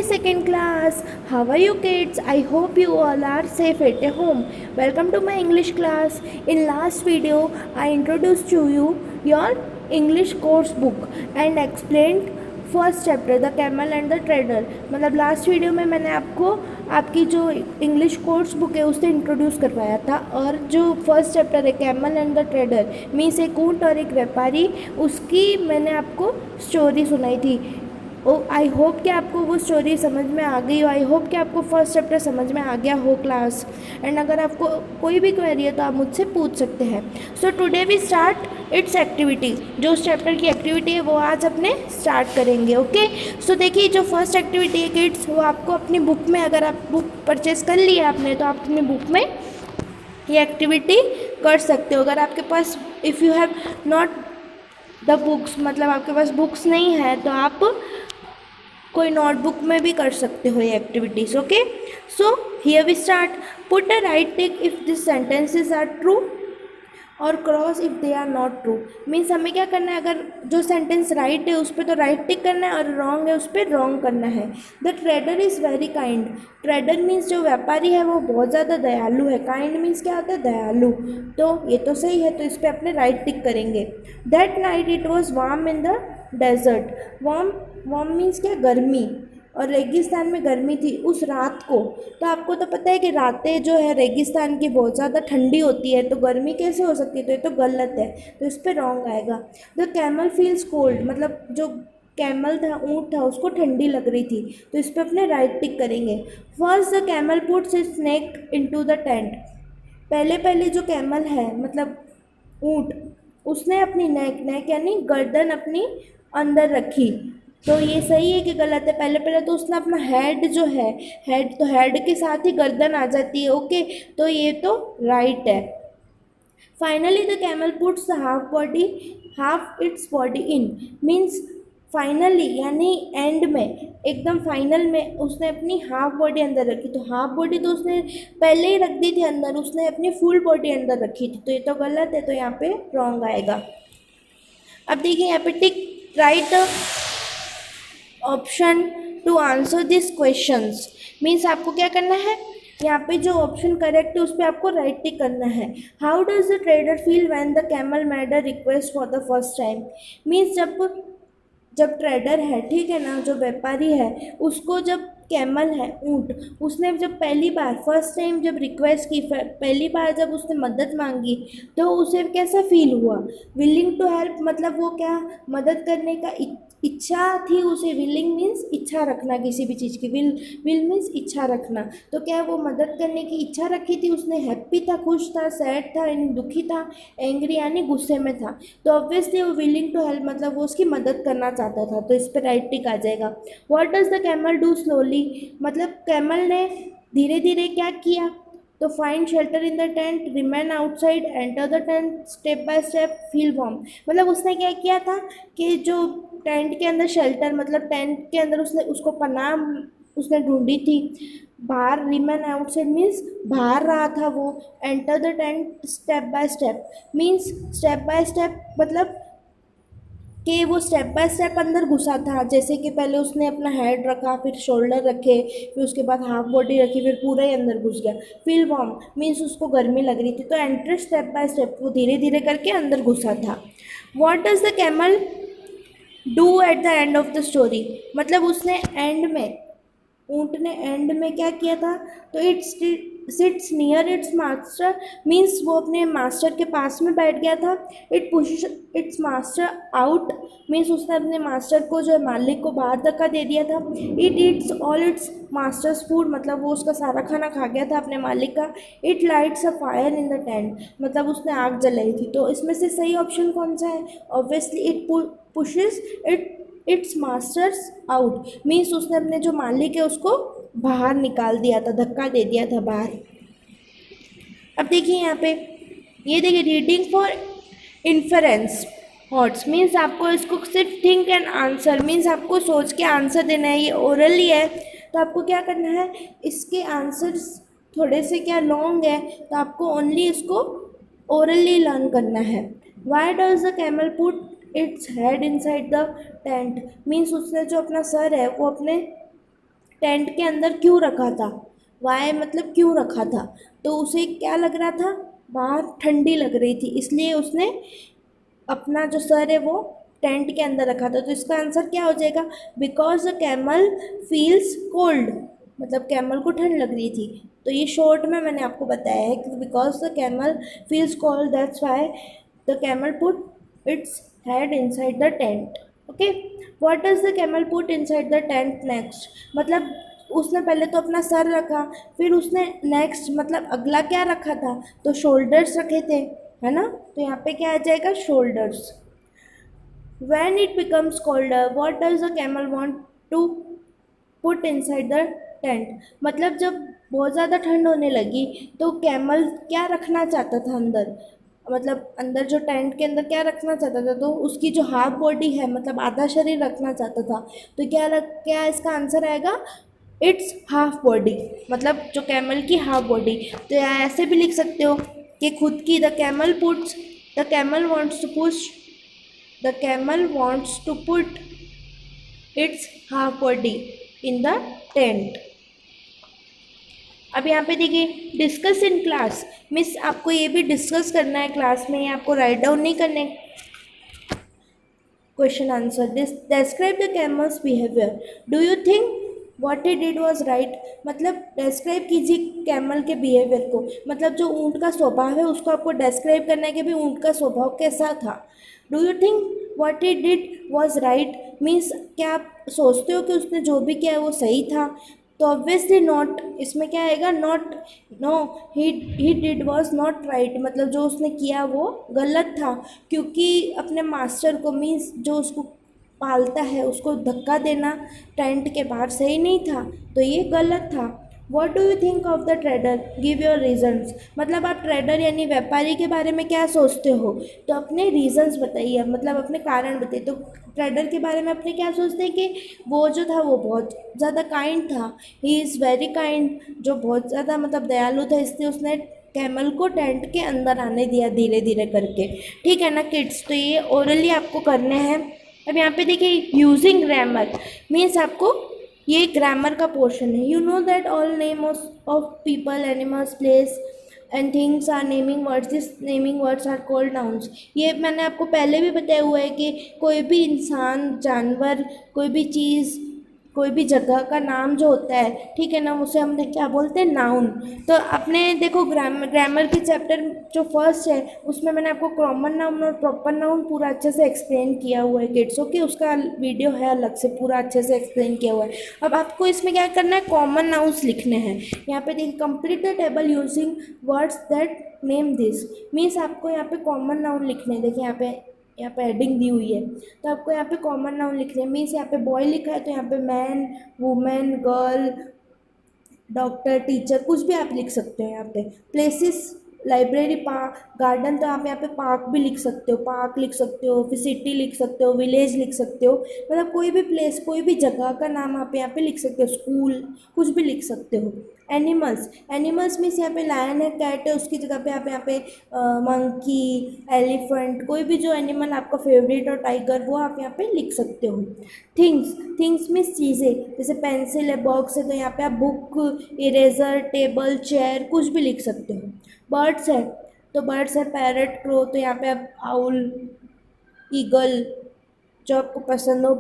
second class. How are you kids? I hope you all are safe at home. Welcome to my English class. In last video, I introduced to you your English course book and explained first chapter the camel and the trader. मतलब last video में मैंने आपको आपकी जो English course book है उससे introduce करवाया था, और जो फर्स्ट चैप्टर है camel and the trader means एक ऊँट और एक व्यापारी, उसकी मैंने आपको स्टोरी सुनाई थी. आई होप कि आपको वो स्टोरी समझ में आ गई हो. आई होप कि आपको फर्स्ट चैप्टर समझ में आ गया हो क्लास. एंड अगर आपको कोई भी क्वेरी है तो आप मुझसे पूछ सकते हैं. So today we start its activity. जो उस चैप्टर की एक्टिविटी है वो आज अपने स्टार्ट करेंगे. ओके, सो देखिए जो फर्स्ट एक्टिविटी है किड्स, वो आपको अपनी बुक में, अगर आप बुक परचेज कर ली है आपने तो आप अपनी बुक में ये एक्टिविटी कर सकते हो. अगर आपके पास if you have not the books, मतलब आपके पास बुक्स नहीं है, तो आप कोई नोटबुक में भी कर सकते हो ये activities. Okay, so here we start. Put a right tick if this sentences are true और cross if they are not true. Means हमें क्या करना है, अगर जो सेंटेंस राइट है उस पर तो राइट टिक करना है और रॉन्ग है उस पर रॉन्ग करना है. The trader is very kind. Trader means जो व्यापारी है वो बहुत ज़्यादा दयालु है. काइंड मीन्स क्या होता है, दयालु. तो ये तो सही है, तो इस पर अपने राइट टिक करेंगे. That night it was warm in the desert. Warm warm means क्या, गर्मी, और रेगिस्तान में गर्मी थी उस रात को. तो आपको तो पता है कि रातें जो है रेगिस्तान की बहुत ज़्यादा ठंडी होती है, तो गर्मी कैसे हो सकती है, तो ये तो गलत है, तो इस पर रॉन्ग आएगा. द कैमल फील्स कोल्ड, मतलब जो कैमल था, ऊँट था, उसको ठंडी लग रही थी, तो इस पर अपने राइट टिक करेंगे. First the camel puts it's neck into the tent. पहले जो कैमल है मतलब ऊँट, उसने अपनी नेक यानी गर्दन अपनी अंदर रखी. तो ये सही है कि गलत है? पहले तो उसने अपना हेड जो है, हेड के साथ ही गर्दन आ जाती है. ओके, तो ये तो राइट है. Finally the camel puts the half its body in. Means finally यानी एंड में, एकदम फाइनल में उसने अपनी हाफ बॉडी अंदर रखी. तो हाफ बॉडी तो उसने पहले ही रख दी थी अंदर, उसने अपनी फुल बॉडी अंदर रखी थी, तो ये तो गलत है, तो यहाँ पे रॉन्ग आएगा. अब देखिए यहाँ पे tick right option to answer this questions. Means आपको क्या करना है, यहाँ पे जो ऑप्शन करेक्ट है उस पर आपको राइट टिक करना है. How does the trader feel when the camel made a request for the first time. Means जब ट्रेडर है, ठीक है ना, जो व्यापारी है, उसको जब कैमल है ऊँट, उसने जब पहली बार फर्स्ट टाइम जब रिक्वेस्ट की, पहली बार जब उसने मदद मांगी, तो उसे कैसा फील हुआ. विलिंग टू हेल्प, मतलब वो क्या मदद करने का इच्छा थी उसे. विलिंग मीन्स इच्छा रखना किसी भी चीज़ की. विल मीन्स इच्छा रखना. तो क्या वो मदद करने की इच्छा रखी थी उसने. हैप्पी था, खुश था, सैड था यानी दुखी था, एंग्री यानी गुस्से में था. तो ऑब्वियसली वो विलिंग टू हेल्प मतलब वो उसकी मदद करना चाहता था, तो इस पर राइट टिक आ जाएगा. What does the camel do slowly. मतलब कैमल ने धीरे धीरे क्या किया, तो find shelter in the tent, remain outside, enter the tent, step by step, feel warm. मतलब उसने क्या किया था कि जो टेंट के अंदर शेल्टर, मतलब टेंट के अंदर उसने उसको पनाह उसने ढूंढी थी. बाहर रिमेन आउटसाइड मीन्स बाहर रहा था वो. Enter the tent step by step means step by step, मतलब कि वो स्टेप बाय स्टेप अंदर घुसा था. जैसे कि पहले उसने अपना हेड रखा, फिर शोल्डर रखे, फिर उसके बाद हाफ बॉडी रखी, फिर पूरा ही अंदर घुस गया. फील वार्म मीन्स उसको गर्मी लग रही थी, तो एंटर स्टेप बाय स्टेप, वो धीरे धीरे करके अंदर घुसा था. What does the camel do at the end of the story. मतलब उसने एंड में, ऊँट ने एंड में क्या किया था, तो its sits near its master. Means वो अपने मास्टर के पास में बैठ गया था. It push its master out. Means उसने अपने मास्टर को, जो है मालिक को, बाहर धक्का दे दिया था. It eats all it's masters food. मतलब वो उसका सारा खाना खा गया था अपने मालिक का. It lights a fire in the tent. मतलब उसने आग जलाई थी. तो इसमें से सही ऑप्शन कौन सा है. Obviously it pushes it's masters out. Means उसने अपने जो मालिक है उसको बाहर निकाल दिया था, धक्का दे दिया था बाहर. अब देखिए यहाँ पे, ये देखिए reading for inference thoughts. Means आपको इसको सिर्फ थिंक एंड आंसर, मीन्स आपको सोच के आंसर देना है. ये ओरली है, तो आपको क्या करना है, इसके आंसर्स थोड़े से क्या लॉन्ग है, तो आपको ओनली इसको ओरली लर्न करना है. Why does the camel put its head inside the tent. Means उसने जो अपना सर है वो अपने टेंट के अंदर क्यों रखा था, वाई मतलब क्यों रखा था, तो उसे क्या लग रहा था, बाहर ठंडी लग रही थी, इसलिए उसने अपना जो सर है वो टेंट के अंदर रखा था। तो इसका आंसर क्या हो जाएगा, because the camel feels cold, मतलब कैमल को ठंड लग रही थी। तो ये शॉर्ट में मैंने आपको बताया है कि because the camel feels cold that's why the camel put its head inside the tent. Okay, what does the camel put inside the tent next, मतलब उसने पहले तो अपना सर रखा, फिर उसने नेक्स्ट मतलब अगला क्या रखा था, तो शोल्डर्स रखे थे, है ना। तो यहाँ पे क्या आ जाएगा, shoulders. When it becomes colder, what does the camel want to put inside the tent? मतलब जब बहुत ज़्यादा ठंड होने लगी तो कैमल क्या रखना चाहता था अंदर, मतलब अंदर जो टेंट के अंदर क्या रखना चाहता था, तो उसकी जो हाफ बॉडी है मतलब आधा शरीर रखना चाहता था। तो क्या इसका आंसर आएगा, इट्स हाफ बॉडी, मतलब जो कैमल की हाफ बॉडी। तो यहाँ ऐसे भी लिख सकते हो कि खुद की, the camel wants to push, the camel wants to put its half body in the tent। अब यहाँ पे देखिए, डिस्कस इन क्लास, मिस आपको ये भी डिस्कस करना है क्लास में, ये आपको राइट डाउन नहीं करने। Question answer, describe the camel's behaviour, do you think what he did was right, मतलब डिस्क्राइब कीजिए कैमल के बिहेवियर को, मतलब जो ऊँट का स्वभाव है उसको आपको डिस्क्राइब करना है कि भाई ऊँट का स्वभाव कैसा था। Do you think what he did was right means क्या आप सोचते हो कि उसने जो भी किया है वो सही था, तो ऑब्वियसली नॉट, इसमें क्या आएगा, not, no, he did was not right, मतलब जो उसने किया वो गलत था, क्योंकि अपने मास्टर को मीन्स जो उसको पालता है उसको धक्का देना टेंट के बाहर सही नहीं था, तो ये गलत था। What do you think of the trader, give your reasons, मतलब आप ट्रेडर यानी व्यापारी के बारे में क्या सोचते हो, तो अपने रीजन्स बताइए, मतलब अपने कारण बताइए। तो ट्रेडर के बारे में अपने क्या सोचते हैं कि वो जो था वो बहुत ज़्यादा काइंड था, ही इज़ वेरी काइंड, जो बहुत ज़्यादा मतलब दयालु था, इसलिए उसने कैमल को टेंट के अंदर आने दिया धीरे धीरे करके। ठीक है ना किड्स, तो ये ओरली आपको करने हैं। अब यहाँ पे देखिए, यूजिंग ग्रामर मीन्स आपको ये ग्रामर का पोर्शन है। You know that all name of people, animals, place and things are naming words, this naming words are called nouns. ये मैंने आपको पहले भी बताया हुआ है कि कोई भी इंसान, जानवर, कोई भी चीज़, कोई भी जगह का नाम जो होता है, ठीक है ना, उसे हम क्या बोलते हैं, नाउन। तो आपने देखो ग्रामर के चैप्टर जो फर्स्ट है उसमें मैंने आपको कॉमन नाउन और प्रॉपर नाउन पूरा अच्छे से एक्सप्लेन किया हुआ है किड्स, ओके, उसका वीडियो है अलग से, पूरा अच्छे से एक्सप्लेन किया हुआ है। अब आपको इसमें क्या करना है, कॉमन नाउन्स लिखने हैं। यहाँ पे देखिए, complete the table using words that name this, means आपको यहाँ पे कॉमन नाउन लिखने हैं। देखिए यहाँ पे हेडिंग दी हुई है, तो आपको यहाँ पे कॉमन नाउन लिखने हैं। मीन्स यहाँ पे बॉय लिखा है तो यहाँ पे man, women, girl, doctor, teacher, कुछ भी आप लिख सकते हो यहाँ पे। प्लेसेस, लाइब्रेरी, पार्क, गार्डन, तो आप यहाँ पे पार्क भी लिख सकते हो, पार्क लिख सकते हो, फिर सिटी लिख सकते हो, विलेज लिख सकते हो, मतलब कोई भी प्लेस, कोई भी जगह का नाम आप यहाँ पे लिख सकते हो, स्कूल, कुछ भी लिख सकते हो। एनिमल्स, एनिमल्स मीन्स यहाँ पे लायन है, कैट है, उसकी जगह पे आप यहाँ पे मंकी, एलिफेंट, कोई भी जो एनिमल आपका फेवरेट, और टाइगर, वो आप यहाँ पे लिख सकते हो। थिंग्स, थिंग्स मीन्स चीज़ें, जैसे पेंसिल है, बॉक्स है, तो यहाँ पे आप बुक, इरेजर, टेबल, चेयर, कुछ भी लिख सकते हो। बर्ड्स है तो बर्ड्स है, पैरट, क्रो, तो यहाँ पे आप आउल, ईगल, जो आपको पसंद हो,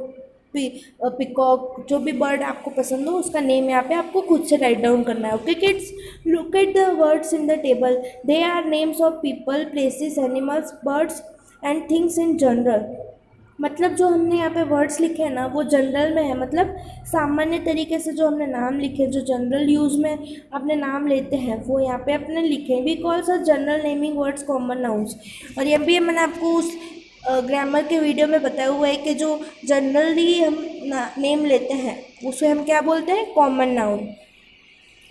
पिकॉक, जो भी बर्ड आपको पसंद हो उसका नेम यहाँ पे आपको खुद से राइट डाउन करना है। Okay kids, look at the words in the table, they are names of people, places, animals, birds and things in general, मतलब जो हमने यहाँ पे वर्ड्स लिखे हैं ना वो जनरल में है, मतलब सामान्य तरीके से जो हमने नाम लिखे, जो जनरल यूज़ में अपने नाम लेते हैं वो यहाँ पे अपने लिखे। We call such general naming words common nouns. और ये भी मैंने आपको उस ग्रामर के वीडियो में बताया हुआ है कि जो जनरली हम नेम लेते हैं उसे हम क्या बोलते हैं, कॉमन नाउन।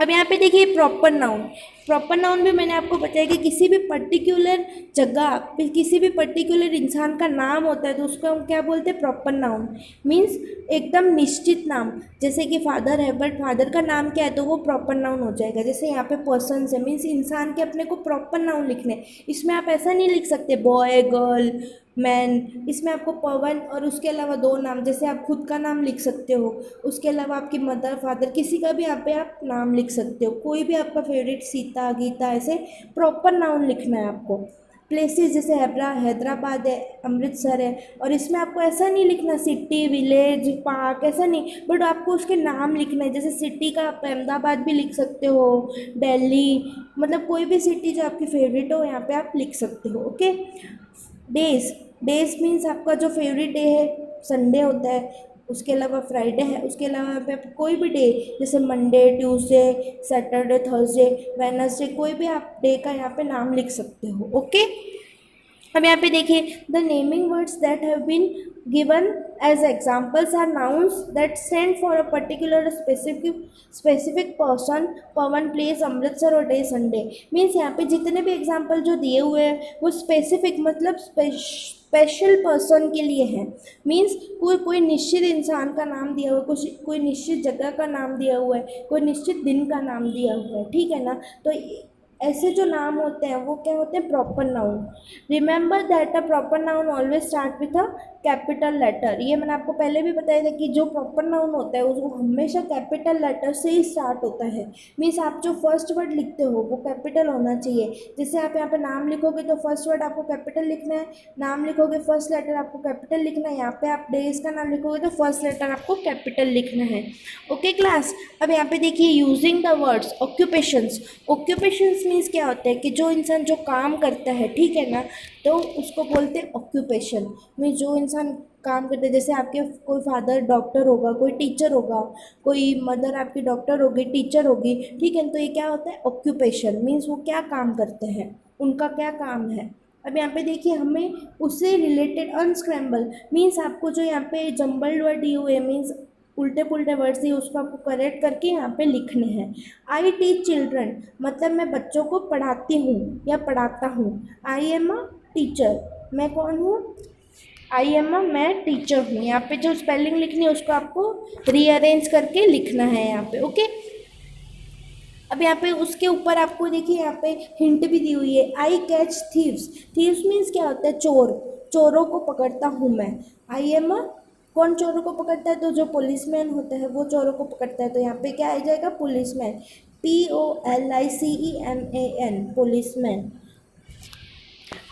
अब यहाँ पे देखिए, प्रॉपर नाउन, प्रॉपर नाउन भी मैंने आपको बताया कि किसी भी पर्टिकुलर जगह, किसी भी पर्टिकुलर इंसान का नाम होता है तो उसको हम क्या बोलते हैं, प्रॉपर नाउन। मीन्स एकदम निश्चित नाम, जैसे कि फादर है बट फादर का नाम क्या है तो वो प्रॉपर नाउन हो जाएगा। जैसे यहाँ पे पर्सन्स है, मीन्स इंसान के अपने को प्रॉपर नाउन लिखने, इसमें आप ऐसा नहीं लिख सकते बॉय, गर्ल, मैन, इसमें आपको पवन और उसके अलावा दो नाम, जैसे आप खुद का नाम लिख सकते हो, उसके अलावा आपकी मदर फादर किसी का भी यहाँ पे आप नाम लिख सकते हो, कोई भी आपका फेवरेट, सीता गीता, ऐसे प्रॉपर नाउन लिखना है आपको। प्लेसेस जैसे हैदराबाद है, अमृतसर है, और इसमें आपको ऐसा नहीं लिखना सिटी विलेज पार्क, ऐसा नहीं, बट आपको उसके नाम लिखना है। जैसे सिटी का आप अहमदाबाद भी लिख सकते हो, दिल्ली, मतलब कोई भी सिटी जो आपकी फेवरेट हो यहाँ पे आप लिख सकते हो। ओके। डेज, डेज मीन्स आपका जो फेवरेट डे है संडे होता है, उसके अलावा फ्राइडे है, उसके अलावा यहाँ पे आप कोई भी डे जैसे Monday, Tuesday, Saturday, Thursday, Wednesday, कोई भी आप डे का यहाँ पे नाम लिख सकते हो। ओके। अब यहाँ पे देखिए, the naming words that have been given as examples are nouns that stand for a particular specific person, Pavan, place, Amritsar और डे संडे। मीन्स यहाँ पे जितने भी एग्जाम्पल जो दिए हुए हैं वो स्पेसिफिक मतलब स्पेशल पर्सन के लिए है। मीन्स कोई निश्चित इंसान का नाम दिया हुआ है, कोई निश्चित जगह का नाम दिया हुआ है, कोई निश्चित दिन का नाम दिया हुआ है, ठीक है ना। तो ऐसे जो नाम होते हैं वो क्या होते हैं, proper noun. Remember that a proper noun always start with a capital letter. ये मैंने आपको पहले भी बताया था कि जो प्रॉपर नाउन होता है वो हमेशा कैपिटल लेटर से ही स्टार्ट होता है। मीन्स आप जो फर्स्ट वर्ड लिखते हो वो कैपिटल होना चाहिए। जैसे आप यहाँ पे नाम लिखोगे तो फर्स्ट वर्ड आपको कैपिटल लिखना है, नाम लिखोगे फर्स्ट लेटर आपको कैपिटल लिखना है, यहाँ पे आप डेज का नाम लिखोगे तो फर्स्ट लेटर आपको कैपिटल लिखना है। Okay class. अब यहाँ पे देखिए, using the words occupations. Occupations means क्या होता है कि जो इंसान जो काम करता है, ठीक है ना, तो उसको बोलते हैं ऑक्यूपेशन। मीन्स जो इंसान काम करते हैं, जैसे आपके कोई फादर डॉक्टर होगा, कोई टीचर होगा, कोई मदर आपकी डॉक्टर होगी, टीचर होगी, ठीक है, तो ये क्या होता है, ऑक्यूपेशन। मीन्स वो क्या काम करते हैं, उनका क्या काम है। अब यहाँ पे देखिए, हमें उससे रिलेटेड अनस्क्रैम्बल मीन्स आपको जो यहाँ पे जम्बल्ड वर्ड दिए हुए मीन्स उल्टे पुल्टे वर्ड्स दिए, उसको आपको करेक्ट करके यहाँ पे लिखने हैं। आई टीच चिल्ड्रन मतलब मैं बच्चों को पढ़ाती हूँ या पढ़ाता हूँ। आई एम अ टीचर, मैं कौन हूँ, आई एम अ, मैं टीचर हूँ। यहाँ पे जो स्पेलिंग लिखनी है उसको आपको रीअरेंज करके लिखना है यहाँ पे। ओके। अब यहाँ पे उसके ऊपर आपको देखिए यहाँ पे हिंट भी दी हुई है, I catch thieves. Thieves means क्या होता है, चोर, चोरों को पकड़ता हूँ मैं। आई एम अ, कौन चोरों को पकड़ता है, तो जो पुलिसमैन होता है वो चोरों को पकड़ता है, तो यहाँ पे क्या आ जाएगा, policeman. POLICEMAN, policeman.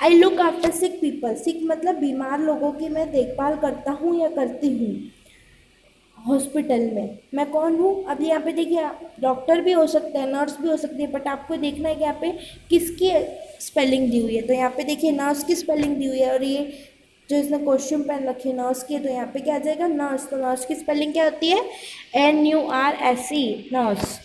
I look after sick people, sick मतलब बीमार लोगों की मैं देखभाल करता हूँ या करती हूँ हॉस्पिटल में। मैं कौन हूँ, अब यहाँ पे देखिए, डॉक्टर भी हो सकता है, नर्स भी हो सकती है, बट आपको देखना है कि यहाँ पे किसकी स्पेलिंग दी हुई है। तो यहाँ पे देखिए नर्स की स्पेलिंग दी हुई है, और ये जो इसने क्वेश्चन पेन रखी है नर्स की, तो यहाँ पे क्या आ जाएगा, नर्स। तो नर्स की स्पेलिंग क्या होती है, NURSE, nurse.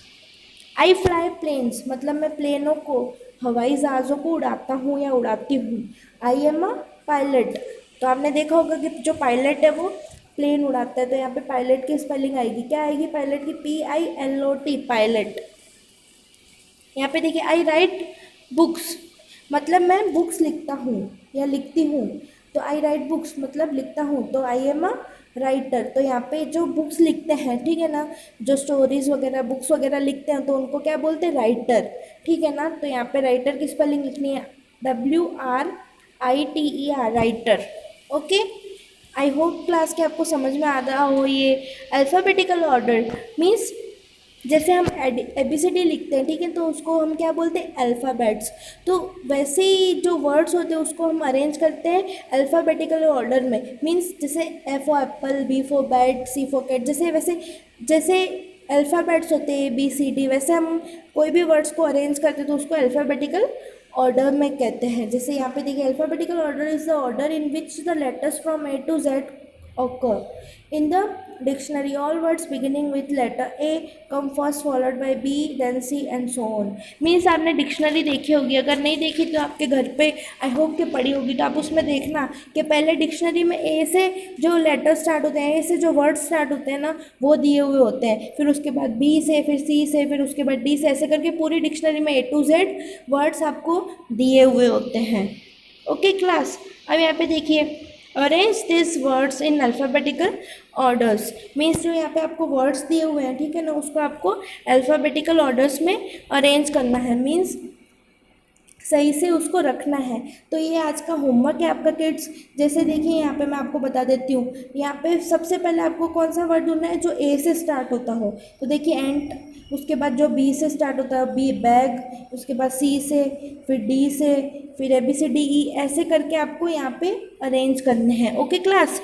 I fly planes मतलब मैं प्लेनों को, हवाई जहाज़ों को उड़ाता हूँ या उड़ाती हूँ। आई एम अ पायलट, तो आपने देखा होगा कि जो पायलट है वो प्लेन उड़ाता है, तो यहाँ पे पायलट की स्पेलिंग आएगी, क्या आएगी पायलट की, PILOT, पायलट। यहाँ पे देखिए, आई राइट बुक्स मतलब मैं बुक्स लिखता हूँ या लिखती हूँ, तो आई राइट बुक्स मतलब लिखता हूँ, तो आई एम अ राइटर। तो यहाँ पे जो बुक्स लिखते हैं, ठीक है ना, जो स्टोरीज वगैरह बुक्स वगैरह लिखते हैं तो उनको क्या बोलते हैं, राइटर, ठीक है ना। तो यहाँ पे राइटर की स्पेलिंग लिखनी है, WRITER, writer. Okay. I hope class के आपको समझ में आ रहा हो ये अल्फ़ाबेटिकल ऑर्डर। मीन्स जैसे हम ABCD लिखते हैं, ठीक है, तो उसको हम क्या बोलते हैं, अल्फ़ाबेट्स। तो वैसे ही जो वर्ड्स होते हैं उसको हम अरेंज करते हैं अल्फ़ाबेटिकल ऑर्डर में। मीन्स जैसे A for apple, B for bat, C for cat, जैसे वैसे जैसे अल्फ़ाबेट्स होते हैं ABCD, वैसे हम कोई भी वर्ड्स को अरेंज करते हैं तो उसको अल्फ़ाबेटिकल ऑर्डर में कहते हैं। जैसे यहाँ पे देखिए, alphabetical order is the order in which the letters from A to Z occur. In the dictionary, all words beginning with letter A come first, followed by B, then C and so on. Means आपने dictionary देखी होगी, अगर नहीं देखी तो आपके घर पे आई होप के पढ़ी होगी, तो आप उसमें देखना कि पहले डिक्शनरी में ए से जो लेटर स्टार्ट होते हैं, ए से जो वर्ड स्टार्ट होते हैं ना वो दिए हुए होते हैं, फिर उसके बाद बी से, फिर सी से, फिर उसके बाद डी से, ऐसे करके पूरी डिक्शनरी में A to Z वर्ड्स आपको दिए हुए होते हैं। Okay class. अब यहाँ पे देखिए, arrange this words in alphabetical orders. Means जो यहाँ पे आपको वर्ड्स दिए हुए हैं, ठीक है ना, उसको आपको अल्फ़ाबेटिकल ऑर्डर्स में अरेंज करना है। मीन्स सही से उसको रखना है। तो ये आज का होमवर्क है आपका किड्स। जैसे देखिए यहाँ पे मैं आपको बता देती हूँ, यहाँ पे सबसे पहले आपको कौन सा वर्ड ढूंढना है जो ए से स्टार्ट होता हो। तो देखिए एंट, उसके बाद जो बी से स्टार्ट होता है बी बैग, उसके बाद सी से, फिर डी से, फिर A B C D E, ऐसे करके आपको यहाँ पे अरेंज करने हैं। Okay class.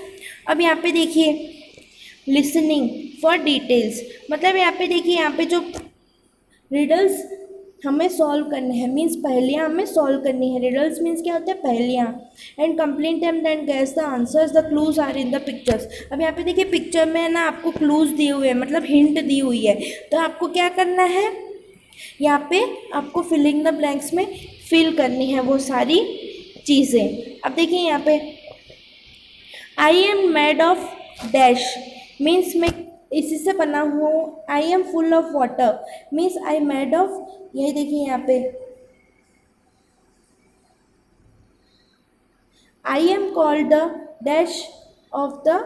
अब यहाँ पे देखिए लिसनिंग फॉर डिटेल्स, मतलब यहाँ पे देखिए यहाँ पे जो रिडल्स हमें सॉल्व करने हैं, मीन्स पहेलियाँ हमें सॉल्व करनी है। रिडल्स मीन्स क्या होता है, पहेलियाँ। And complete them then guess the answers, the clues are in the pictures. अब यहाँ पे देखिए पिक्चर में ना आपको क्लूज दिए हुए हैं, मतलब हिंट दी हुई है। तो आपको क्या करना है, यहाँ पे आपको फिलिंग द ब्लैंक्स में फिल करनी है वो सारी चीज़ें। अब देखिए यहाँ पे आई am made of dash, means मैं इसी से बना हूँ। I am full of water, means I made of, यही देखिए यहाँ पे आई am called the dash of the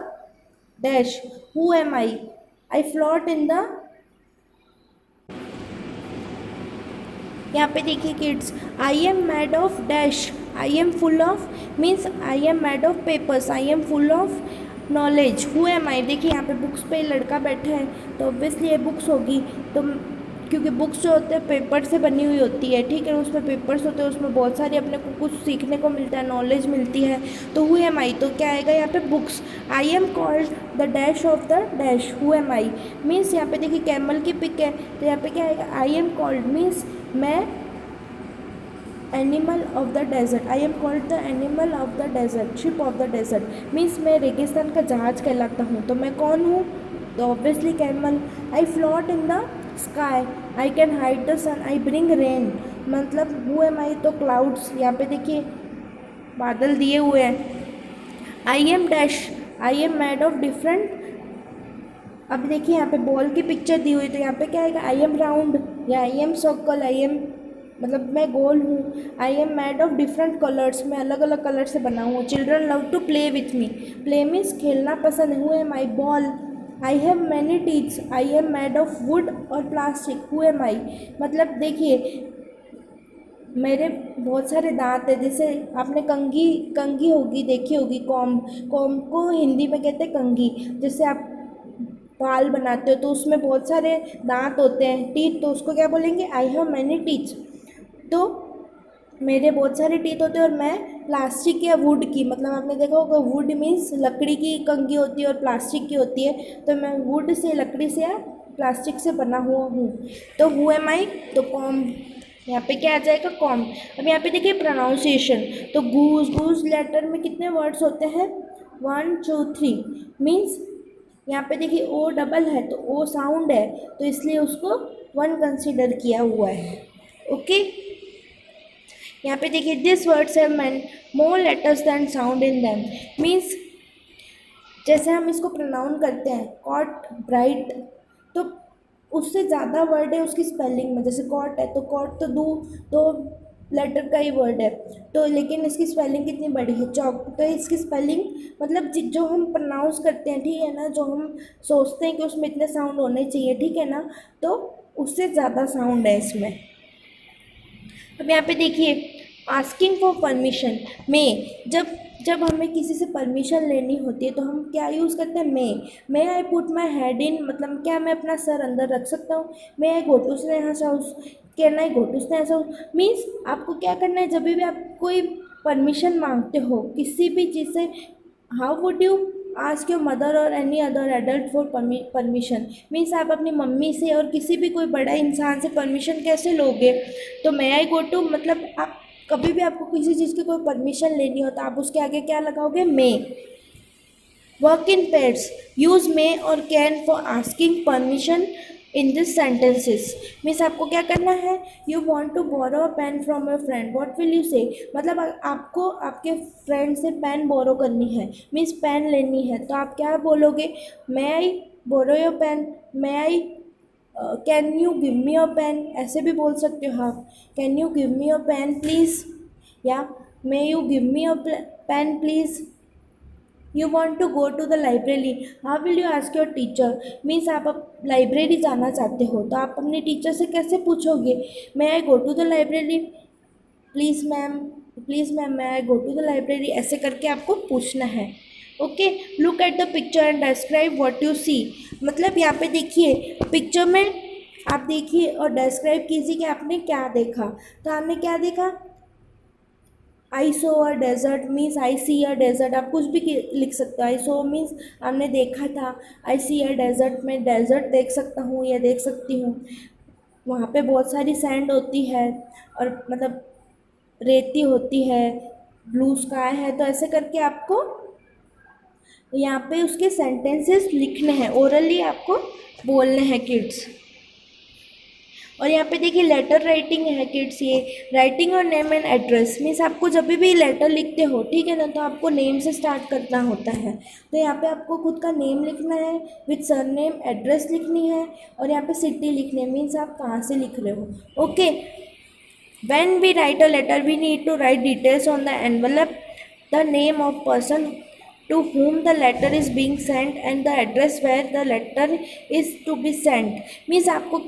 dash, who am I float in the, यहाँ पे देखिए kids, I am made of dash, I am full of means I am made of papers, I am full of knowledge, who am I. देखिए यहाँ पे books पे लड़का बैठा है तो ऑब्वियसली ये बुक्स होगी। तो क्योंकि बुक्स जो होते हैं पेपर से बनी हुई होती है, ठीक है, उसमें पेपर्स होते हैं, उसमें बहुत सारी अपने को कुछ सीखने को मिलता है, नॉलेज मिलती है। तो हु एम आई तो क्या आएगा यहाँ पे, books. I am called the dash of the dash, who am I means यहाँ पे देखिए कैमल की पिक है, तो यहाँ पे क्या आएगा, आई एम कॉल्ड मीन्स मैं animal of the desert, I am called the animal of the desert, ship of the desert means मैं रेगिस्तान का जहाज कहलाता हूँ। तो मैं कौन हूँ, तो obviously camel. I float in the sky, I can hide the sun, I bring rain, मतलब हु एम आई तो क्लाउड्स, यहाँ पे देखिए बादल दिए हुए हैं। I am dash, I am made of different, अब देखिए यहाँ पे बॉल की पिक्चर दी हुई, तो यहाँ पे क्या आएगा, आई एम राउंड या I am circle, I am मतलब मैं गोल हूँ। I am made of different colours, मैं अलग अलग कलर से बना हूँ। Children love to play with me, play means खेलना पसंद है। Who am I ball, I have many teeths, I am made of wood और प्लास्टिक, हु एम आई मतलब देखिए मेरे बहुत सारे दांत है। जैसे आपने कंघी कंघी होगी देखी होगी, कॉम, कॉम को हिंदी में कहते हैं कंघी। जैसे आप बाल बनाते हो तो उसमें बहुत सारे दांत होते हैं, टीथ, तो उसको क्या बोलेंगे, आई हैव मैनी टीथ। तो मेरे बहुत सारे टीथ होते हैं और मैं प्लास्टिक या वुड की, मतलब आपने देखा होगा वुड मीन्स लकड़ी की कंघी होती है और प्लास्टिक की होती है, तो मैं वुड से, लकड़ी से या प्लास्टिक से बना हुआ हूँ। तो हु एम आई तो कॉम, यहाँ पे क्या आ जाएगा, कॉम। अब यहाँ पे देखिए प्रोनाउंसिएशन, तो गूज, गूज लेटर में कितने वर्ड्स होते हैं, 1 2 3 मीन्स यहाँ पे देखिए ओ डबल है तो ओ साउंड है, तो इसलिए उसको 1 कंसिडर किया हुआ है। ओके, यहाँ पे देखिए this words have many more letters than sound in them, means जैसे हम इसको प्रोनाउन करते हैं कॉट ब्राइट, तो उससे ज़्यादा वर्ड है उसकी स्पेलिंग में। जैसे कॉट है तो कॉट तो दो लेटर का ही वर्ड है, तो लेकिन इसकी स्पेलिंग कितनी बड़ी है, चौक, तो इसकी स्पेलिंग मतलब जो हम प्रोनाउंस करते हैं, ठीक है ना, जो हम सोचते हैं कि उसमें इतने साउंड होने चाहिए, ठीक है ना, तो उससे ज़्यादा साउंड है इसमें। अब यहाँ पे देखिए आस्किंग फॉर परमिशन, में जब जब हमें किसी से परमिशन लेनी होती है तो हम क्या यूज़ करते हैं, मे I put my head in, मतलब क्या मैं अपना सर अंदर रख सकता हूँ। May I go to Sneha's house, can I go to Sneha's house means आपको क्या करना है, जब भी आप कोई परमिशन मांगते हो किसी भी चीज़ से, how would you ask your mother और any other adult for permission, means आप अपनी मम्मी से और किसी भी कोई बड़ा इंसान से परमिशन कैसे लोगे। तो मे आई गो टू मतलब आप कभी भी आपको किसी चीज़ की कोई परमिशन लेनी हो तो आप उसके आगे क्या लगाओगे, may. Work in pairs, use may और can for asking permission in this sentences, means आपको क्या करना है, you want to borrow a pen from your friend, what will you say, मतलब आपको आपके फ्रेंड से पेन बोरो करनी है, मीन्स पेन लेनी है, तो आप क्या बोलोगे, may I borrow your pen, may I can you give me your pen, ऐसे भी बोल सकते हो आप, can you give me your pen please, या may you give me your pen please. You want to go to the library, how will you ask your teacher, means आप library जाना चाहते हो तो आप अपने टीचर से कैसे पूछोगे, may I go to the library. Please ma'am, please ma'am मैं I go to the library, ऐसे करके आपको पूछना है। Okay, look at the picture and describe what you see. मतलब यहाँ पे देखिए पिक्चर में, आप देखिए और डिस्क्राइब कीजिए कि आपने क्या देखा। तो आपने क्या देखा, I saw a desert means I see a desert, आप कुछ भी लिख सकते हो। आई सो मीन्स आपने देखा था, आई सी अ डेजर्ट में डेजर्ट देख सकता हूँ या देख सकती हूँ, वहाँ पे बहुत सारी सैंड होती है और मतलब रेती होती है, ब्लू स्काई है। तो ऐसे करके आपको यहाँ पे उसके सेंटेंसेस लिखने हैं, ओरली आपको बोलने हैं किड्स। और यहाँ पे देखिए लेटर राइटिंग है किड्स, ये राइटिंग और नेम एंड एड्रेस मीन्स आपको जब भी लेटर लिखते हो, ठीक है ना, तो आपको नेम से स्टार्ट करना होता है। तो यहाँ पे आपको खुद का नेम लिखना है, विथ सरनेम, एड्रेस लिखनी है, और यहाँ पे सिटी लिखनी है, मीन्स आप कहाँ से लिख रहे हो। Okay, when we write a letter we need to write details on the envelope, the name of person to whom the letter is being sent and the address where the letter is to be sent। Means आपको,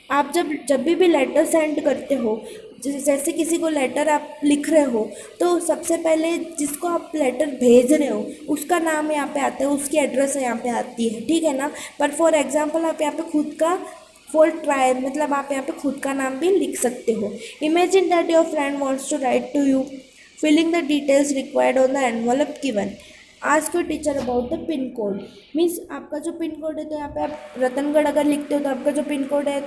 आप जब भी letter send करते हो, जैसे किसी को letter आप लिख रहे हो, तो सबसे पहले जिसको आप लेटर भेज रहे हो उसका नाम यहाँ पे आता है, उसकी एड्रेस यहाँ पे आती है, ठीक है ना। पर फॉर एग्जांपल आप यहाँ पे खुद का फॉर ट्राई, मतलब आप यहाँ पे खुद का नाम भी लिख सकते हो। Imagine that your friend wants to write to you, filling the details required on the envelope given. Ask your teacher about the pin code. Means आपका जो पिन कोड है, तो यहाँ पे आप रतनगढ़ अगर लिखते हो तो आपका जो पिन कोड है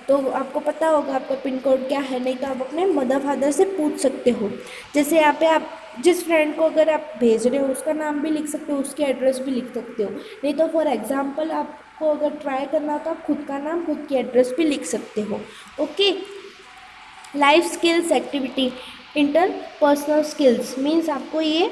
तो आपको पता होगा आपका पिन कोड क्या है, नहीं तो आप अपने मदर फादर से पूछ सकते हो। जैसे यहाँ पे आप जिस फ्रेंड को अगर आप भेज रहे हो उसका नाम भी लिख सकते हो, उसकी एड्रेस भी लिख सकते हो। नहीं तो फॉर एग्जांपल आपको अगर ट्राई करना हो तो आप खुद का नाम, खुद की एड्रेस भी लिख सकते हो। Okay, life skills activity, interpersonal skills means आपको ये,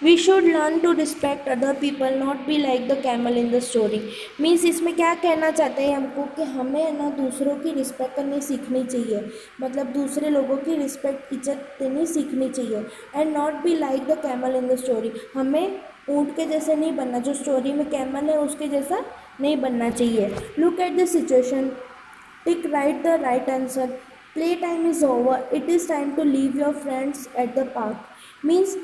we should learn to respect other people not be like the camel in the story. मीन्स इसमें क्या कहना चाहते हैं हमको कि हमें ना दूसरों की रिस्पेक्ट करनी सीखनी चाहिए, मतलब दूसरे लोगों की रिस्पेक्ट, इज्जत देनी सीखनी चाहिए। And not be like the camel in the story, हमें ऊँट के जैसे नहीं बनना, जो स्टोरी में कैमल है उसके जैसा नहीं बनना चाहिए। Look at the situation, tick right the right answer, play time is over, it is time to leave your friends at the park. Means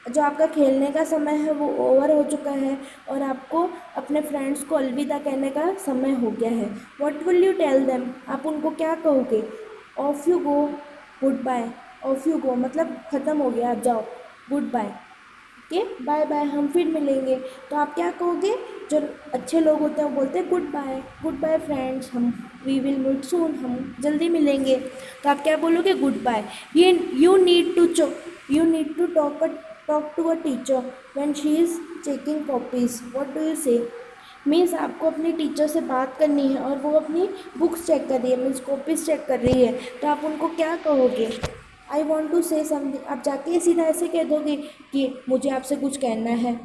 जो आपका खेलने का समय है वो ओवर हो चुका है और आपको अपने फ्रेंड्स को अलविदा कहने का समय हो गया है। What will you tell them, आप उनको क्या कहोगे। Off you go, goodbye. Off you go मतलब ख़त्म हो गया, आप जाओ, goodbye, okay bye bye, हम फिर मिलेंगे। तो आप क्या कहोगे, जो अच्छे लोग होते हैं वो बोलते हैं गुड बाय फ्रेंड्स, हम वी विल मीट सून, हम जल्दी मिलेंगे। तो आप क्या बोलोगे, गुड बाय। ये you need to talk to a teacher when she is checking copies, what do you say। Means आपको अपनी टीचर से बात करनी है और वो अपनी बुक्स चेक कर रही है, मीन्स कॉपीज चेक कर रही है, तो आप उनको क्या कहोगे। I want to say something, आप जाके सीधा ऐसे कह दोगे कि मुझे आपसे कुछ कहना है।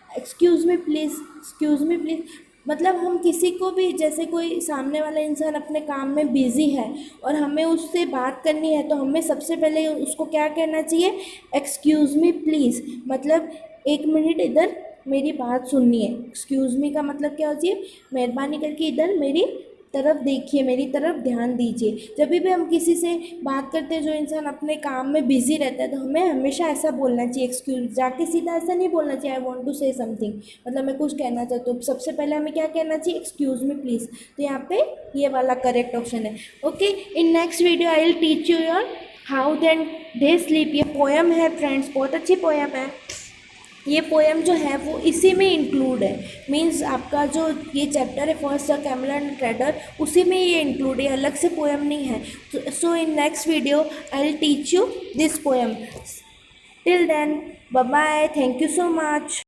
Excuse me please, excuse me please, मतलब हम किसी को भी, जैसे कोई सामने वाला इंसान अपने काम में बिज़ी है और हमें उससे बात करनी है, तो हमें सबसे पहले उसको क्या कहना चाहिए, एक्सक्यूज़ मी प्लीज़, मतलब एक मिनट इधर मेरी बात सुननी है। एक्सक्यूज़ मी का मतलब क्या होती है, मेहरबानी करके इधर मेरी तरफ देखिए, मेरी तरफ ध्यान दीजिए। जब भी हम किसी से बात करते हैं जो इंसान अपने काम में बिजी रहता है, तो हमें हमेशा ऐसा बोलना चाहिए, एक्सक्यूज, जाके सीधा ऐसा नहीं बोलना चाहिए I want to say something, मतलब मैं कुछ कहना चाहती हूँ। सबसे पहले हमें क्या कहना चाहिए, एक्सक्यूज़ मी प्लीज़। तो यहाँ पे ये वाला करेक्ट ऑप्शन है। Okay, in next video I will teach you your how then they sleep. ये पोएम है फ्रेंड्स, बहुत अच्छी पोएम है। ये पोएम जो है वो इसी में इंक्लूड है, मींस आपका जो ये चैप्टर है first the camel and trader, उसी में ये इंक्लूड है, अलग से पोएम नहीं है। So in next video I will teach you this poem. Till then bye bye, thank you so much.